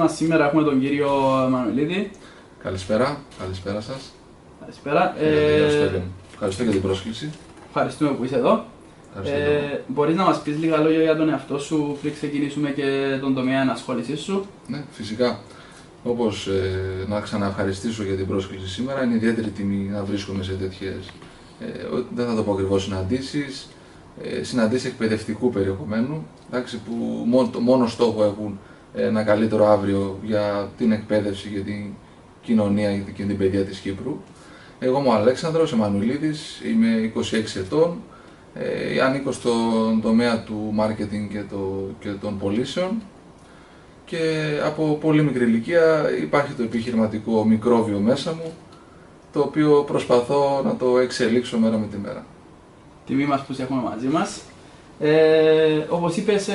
Σήμερα έχουμε τον κύριο Μανουηλίδη. Καλησπέρα, καλησπέρα σας. Καλησπέρα. Ευχαριστώ για την πρόσκληση. Ευχαριστούμε που είσαι εδώ. Μπορείς να μας πεις λίγα λόγια για τον εαυτό σου πριν ξεκινήσουμε και τον τομέα ενασχόλησής σου? Ναι, φυσικά. Όπως να ξαναευχαριστήσω για την πρόσκληση σήμερα, είναι ιδιαίτερη τιμή να βρίσκομαι σε τέτοιες, δεν θα το πω ακριβώς συναντήσεις εκπαιδευτικού περιεχομένου, εντάξει, που μόνο στόχο έχουν ένα καλύτερο αύριο για την εκπαίδευση, για την κοινωνία και την παιδεία της Κύπρου. Εγώ είμαι ο Αλέξανδρος Εμμανουηλίδης, είμαι 26 ετών, ανήκω στον τομέα του marketing και των πωλήσεων και από πολύ μικρή ηλικία υπάρχει το επιχειρηματικό μικρόβιο μέσα μου, το οποίο προσπαθώ να το εξελίξω μέρα με τη μέρα. Τιμή μας που σε έχουμε μαζί μας. Όπως είπες,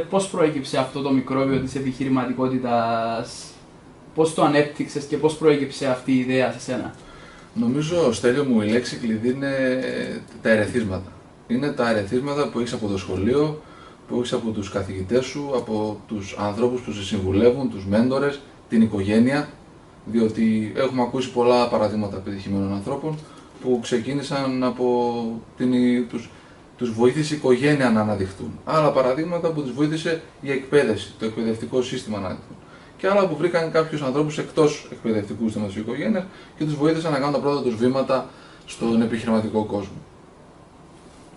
πώς προέκυψε αυτό το μικρόβιο της επιχειρηματικότητας, πώς το ανέπτυξες και πώς προέκυψε αυτή η ιδέα σε σένα? Νομίζω, Στέλιο μου, η λέξη κλειδί είναι τα ερεθίσματα. Είναι τα ερεθίσματα που έχεις από το σχολείο, που έχεις από τους καθηγητές σου, από τους ανθρώπους που σε συμβουλεύουν, τους μέντορες, την οικογένεια, διότι έχουμε ακούσει πολλά παραδείγματα πετυχημένων ανθρώπων που ξεκίνησαν από τους βοήθησε η οικογένεια να αναδειχθούν. Άλλα παραδείγματα που τους βοήθησε η εκπαίδευση, το εκπαιδευτικό σύστημα να αναδειχθούν. Και άλλα που βρήκαν κάποιους ανθρώπους εκτός εκπαιδευτικού σύστηματος της οικογένειας και τους βοήθησαν να κάνουν τα πρώτα τους βήματα στον επιχειρηματικό κόσμο.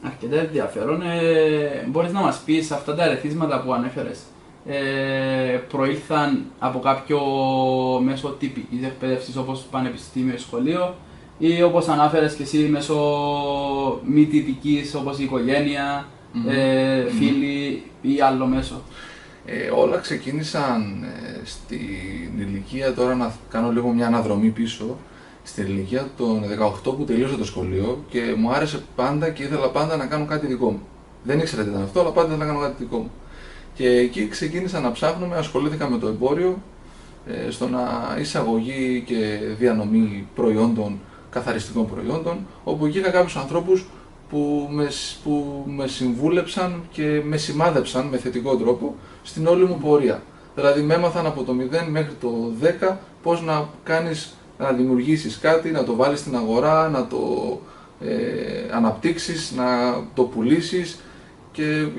Αρκετά ενδιαφέρον. Μπορείς να μας πεις, αυτά τα ερεθίσματα που ανέφερες προήλθαν από κάποιο μέσο τυπικής εκπαίδευσης όπως πανεπιστήμιο ή σχολείο, ή όπως ανάφερες και εσύ μέσω μη τυπικής όπως η οικογένεια, φίλοι ή άλλο μέσο? Όλα ξεκίνησαν στην ηλικία, τώρα να κάνω λίγο μια αναδρομή πίσω, στην ηλικία των 18 που τελείωσα το σχολείο και μου άρεσε πάντα και ήθελα πάντα να κάνω κάτι δικό μου. Δεν ήξερα τι ήταν αυτό, αλλά πάντα ήθελα να κάνω κάτι δικό μου. Και εκεί ξεκίνησα να ψάχνουμε, ασχολήθηκα με το εμπόριο, στο να εισαγωγή και διανομή προϊόντων, καθαριστικών προϊόντων, όπου εκεί είχα κάποιους ανθρώπους που με συμβούλεψαν και με σημάδεψαν με θετικό τρόπο στην όλη μου πορεία. Δηλαδή με έμαθαν από το 0 μέχρι το 10 πώς να δημιουργήσεις κάτι, να το βάλεις στην αγορά, να το αναπτύξεις, να το πουλήσεις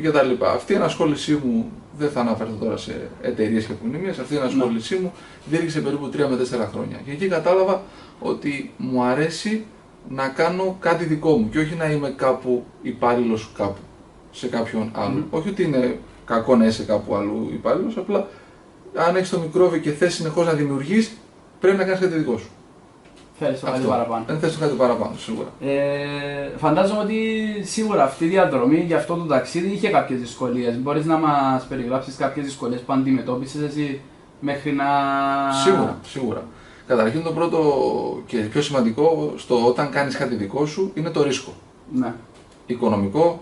και τα λοιπά. Αυτή η ενασχόλησή μου, δεν θα αναφερθώ τώρα σε εταιρείες και επωνυμίες, αυτή η ενασχόλησή μου διήρκησε περίπου 3 με 4 χρόνια. Και εκεί κατάλαβα ότι μου αρέσει να κάνω κάτι δικό μου και όχι να είμαι κάπου υπάλληλος κάπου, σε κάποιον άλλο. Όχι ότι είναι κακό να είσαι κάπου αλλού υπάλληλος, απλά αν έχεις το μικρόβιο και θες συνεχώς να δημιουργείς, πρέπει να κάνεις κάτι δικό σου. Θέλεις το κάτι παραπάνω. Δεν θες το κάτι παραπάνω, σίγουρα. Φαντάζομαι ότι σίγουρα αυτή η διαδρομή για αυτό το ταξίδι είχε κάποιες δυσκολίες. Μπορείς να μας περιγράψεις κάποιες δυσκολίες που αντιμετώπισες εσύ μέχρι να... Σίγουρα. Καταρχήν το πρώτο και πιο σημαντικό όταν κάνεις κάτι δικό σου είναι το ρίσκο. Ναι. Οικονομικό,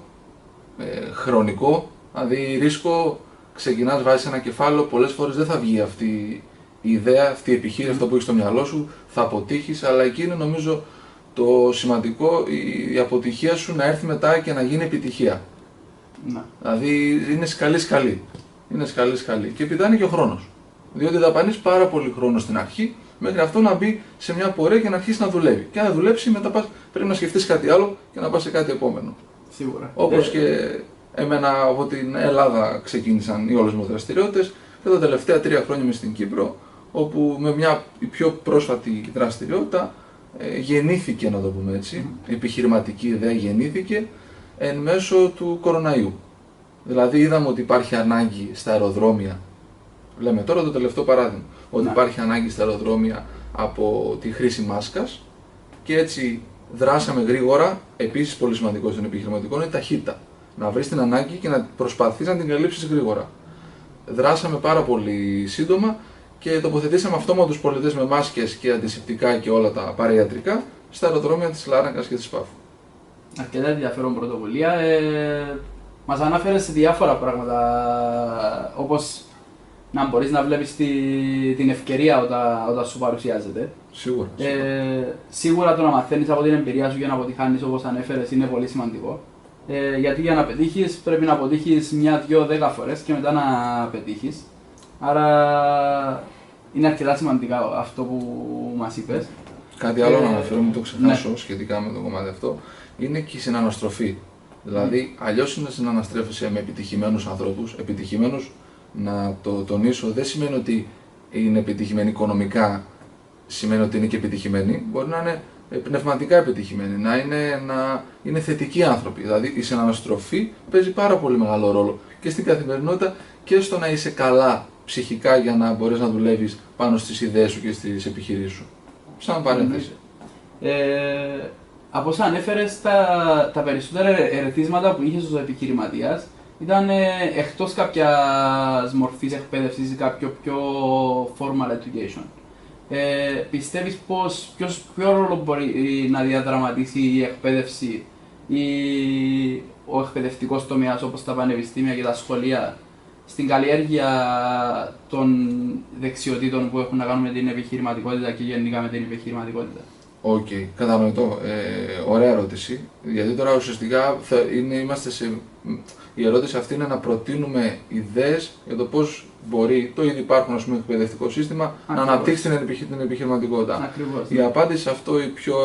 χρονικό, δηλαδή ρίσκο, ξεκινάς, βάζεις ένα κεφάλαιο, πολλές φορές δεν θα βγει αυτή η ιδέα, αυτή η επιχείρηση, αυτό που έχεις στο μυαλό σου, θα αποτύχεις, αλλά εκεί είναι νομίζω το σημαντικό, η αποτυχία σου να έρθει μετά και να γίνει επιτυχία. Ναι. Δηλαδή είναι σκαλί. Είναι σκαλί. Και επιτάνει και ο χρόνος. Διότι δαπανείς πάρα πολύ χρόνο στην αρχή, μέχρι αυτό να μπει σε μια πορεία και να αρχίσει να δουλεύει. Και αν δουλέψει, μετά πρέπει να σκεφτείς κάτι άλλο και να πας σε κάτι επόμενο. Σίγουρα. Όπως και εμένα από την Ελλάδα ξεκίνησαν οι όλες μου δραστηριότητες και τα τελευταία 3 χρόνια είμαι στην Κύπρο, όπου με μια πιο πρόσφατη δραστηριότητα γεννήθηκε, να το πούμε έτσι, επιχειρηματική ιδέα γεννήθηκε εν μέσω του κοροναϊού. Δηλαδή είδαμε ότι υπάρχει ανάγκη στα αεροδρόμια, λέμε τώρα το τελευταίο παράδειγμα, ότι υπάρχει ανάγκη στα αεροδρόμια από τη χρήση μάσκας και έτσι δράσαμε γρήγορα. Επίσης πολύ σημαντικό στον επιχειρηματικό είναι η ταχύτητα. Να βρεις την ανάγκη και να προσπαθείς να την καλύψεις γρήγορα. Δράσαμε πάρα πολύ σύντομα και τοποθετήσαμε αυτόματους πολιτές με μάσκες και αντισηπτικά και όλα τα παραϊατρικά στα αεροδρόμια της Λάρνακας και της Πάφου. Αρκετά ενδιαφέρον πρωτοβουλία. Μας ανάφερες διάφορα πράγματα, όπως να μπορείς να βλέπεις την ευκαιρία όταν σου παρουσιάζεται. Σίγουρα. Σίγουρα το να μαθαίνεις από την εμπειρία σου και να αποτυχάνεις, όπως ανέφερες, είναι πολύ σημαντικό. Γιατί για να πετύχεις πρέπει να αποτύχεις 1, 2, 10 φορές και μετά να πετύχεις. Άρα είναι αρκετά σημαντικά αυτό που μας είπες. Κάτι άλλο να αναφέρω, μην το ξεχάσω σχετικά με το κομμάτι αυτό, είναι και η συναναστροφή. Δηλαδή, αλλιώς είναι να συναναστρέφεσαι με επιτυχημένους ανθρώπους. Επιτυχημένους, να το τονίσω, δεν σημαίνει ότι είναι επιτυχημένοι οικονομικά, σημαίνει ότι είναι και επιτυχημένοι. Μπορεί να είναι πνευματικά επιτυχημένοι, να είναι θετικοί άνθρωποι. Δηλαδή, η συναναστροφή παίζει πάρα πολύ μεγάλο ρόλο και στην καθημερινότητα και στο να είσαι καλά ψυχικά για να μπορείς να δουλεύεις πάνω στις ιδέες σου και στις επιχειρήσεις σου. Σαν παρένθεση. Από όσα ανέφερες, τα περισσότερα ερεθίσματα που είχες ως επιχειρηματίας ήταν εκτός κάποιας μορφής εκπαίδευσης ή κάποιο πιο formal education. Πιστεύεις ποιο ρόλο μπορεί να διαδραματίσει η εκπαίδευση ή ο εκπαιδευτικός τομέας όπως τα πανεπιστήμια και τα σχολεία στην καλλιέργεια των δεξιοτήτων που έχουν να κάνουν με την επιχειρηματικότητα και γενικά με την επιχειρηματικότητα? Οκ, κατανοητό. Ωραία ερώτηση. Γιατί τώρα ουσιαστικά η ερώτηση αυτή είναι να προτείνουμε ιδέες για το πώς μπορεί το ήδη υπάρχον εκπαιδευτικό σύστημα να αναπτύξει την επιχειρηματικότητα. Ακριβώς. Η απάντηση σε αυτό, η πιο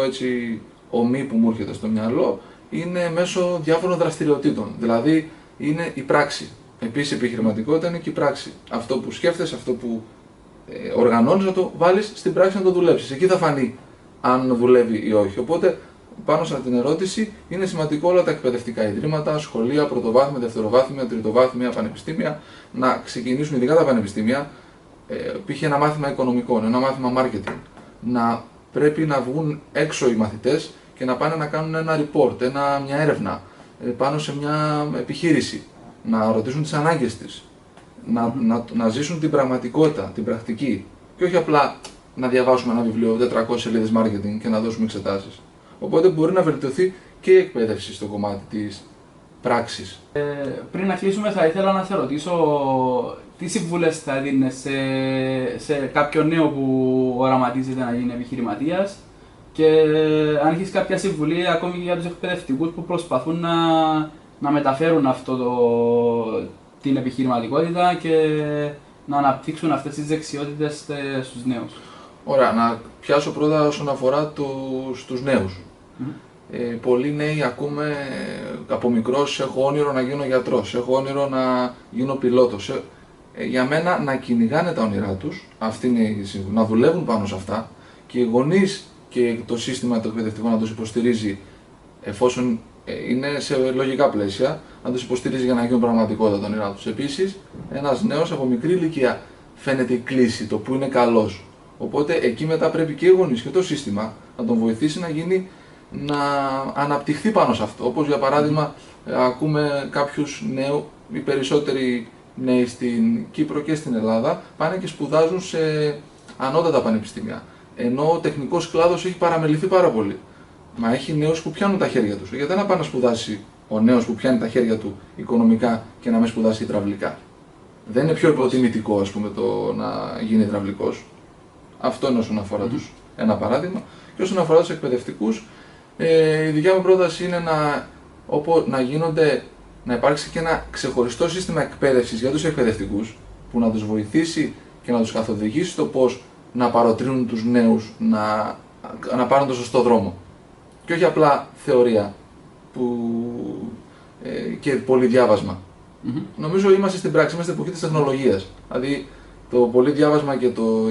ομή που μου έρχεται στο μυαλό, είναι μέσω διάφορων δραστηριοτήτων. Δηλαδή είναι η πράξη. Επίσης η επιχειρηματικότητα είναι και η πράξη. Αυτό που σκέφτεσαι, αυτό που οργανώνεις, να το βάλεις στην πράξη να το δουλέψεις. Εκεί θα φανεί αν δουλεύει ή όχι. Οπότε, πάνω σε αυτή την ερώτηση, είναι σημαντικό όλα τα εκπαιδευτικά ιδρύματα, σχολεία, πρωτοβάθμια, δευτεροβάθμια, τριτοβάθμια, πανεπιστήμια να ξεκινήσουν, ειδικά τα πανεπιστήμια, π.χ. ένα μάθημα οικονομικών, ένα μάθημα marketing. Να πρέπει να βγουν έξω οι μαθητές και να πάνε να κάνουν ένα report, μια έρευνα πάνω σε μια επιχείρηση. Να ρωτήσουν τις ανάγκες της. Να ζήσουν την πραγματικότητα, την πρακτική. Και όχι απλά να διαβάσουμε ένα βιβλίο 400 σελίδες marketing και να δώσουμε εξετάσεις. Οπότε μπορεί να βελτιωθεί και η εκπαίδευση στο κομμάτι της πράξης. Πριν να κλείσουμε, θα ήθελα να σε ρωτήσω τι συμβουλές θα έδινες σε κάποιον νέο που οραματίζεται να γίνει επιχειρηματίας και αν έχεις κάποια συμβουλή ακόμη και για τους εκπαιδευτικούς που προσπαθούν να μεταφέρουν την επιχειρηματικότητα και να αναπτύξουν αυτές τις δεξιότητες στους νέους. Ωραία, να πιάσω πρώτα όσον αφορά τους νέους. Πολλοί νέοι ακούμε από μικρός, έχω όνειρο να γίνω γιατρός, έχω όνειρο να γίνω πιλότος. Για μένα να κυνηγάνε τα όνειρά τους, αυτή είναι η συμβουλή, να δουλεύουν πάνω σε αυτά και οι γονείς και το σύστημα το εκπαιδευτικό να τους υποστηρίζει εφόσον είναι σε λογικά πλαίσια, να τους υποστηρίζει για να γίνουν πραγματικότητα τα όνειρά τους. Επίσης, ένας νέος από μικρή ηλικία φαίνεται η κλίση, το που είναι καλός. Οπότε εκεί μετά πρέπει και οι γονείς και το σύστημα να τον βοηθήσει να αναπτυχθεί πάνω σε αυτό. Όπως για παράδειγμα, ακούμε κάποιους νέους, οι περισσότεροι νέοι στην Κύπρο και στην Ελλάδα, πάνε και σπουδάζουν σε ανώτατα πανεπιστήμια. Ενώ ο τεχνικός κλάδος έχει παραμεληθεί πάρα πολύ. Μα έχει νέους που πιάνουν τα χέρια τους. Γιατί να πάει να σπουδάσει ο νέος που πιάνει τα χέρια του οικονομικά και να μην σπουδάσει υδραυλικά? Δεν είναι πιο υποτιμητικό, ας πούμε, το να γίνει υδραυλικός. Αυτό είναι όσον αφορά τους ένα παράδειγμα. Και όσον αφορά τους εκπαιδευτικούς, η δικιά μου πρόταση είναι να υπάρξει και ένα ξεχωριστό σύστημα εκπαίδευσης για τους εκπαιδευτικούς που να τους βοηθήσει και να τους καθοδηγήσει στο πώς να παροτρύνουν τους νέους να πάρουν το σωστό δρόμο. Και όχι απλά θεωρία και πολύ διάβασμα. Νομίζω είμαστε στην πράξη, είμαστε εποχή της τεχνολογίας. Δηλαδή το πολύ διάβασμα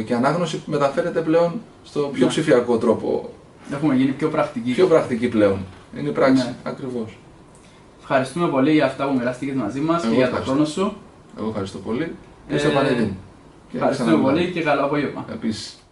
και ανάγνωση μεταφέρεται πλέον στο πιο ψηφιακό τρόπο. Έχουμε γίνει πιο πρακτικοί. Πιο πρακτική πλέον. Είναι η πράξη, ακριβώς. Ευχαριστούμε πολύ για αυτά που μοιράστηκες μαζί μας και για τον χρόνο σου. Εγώ ευχαριστώ πολύ. Και στο Πανελλήνιο. Ευχαριστούμε πολύ και καλό απόγευμα. Επίσης.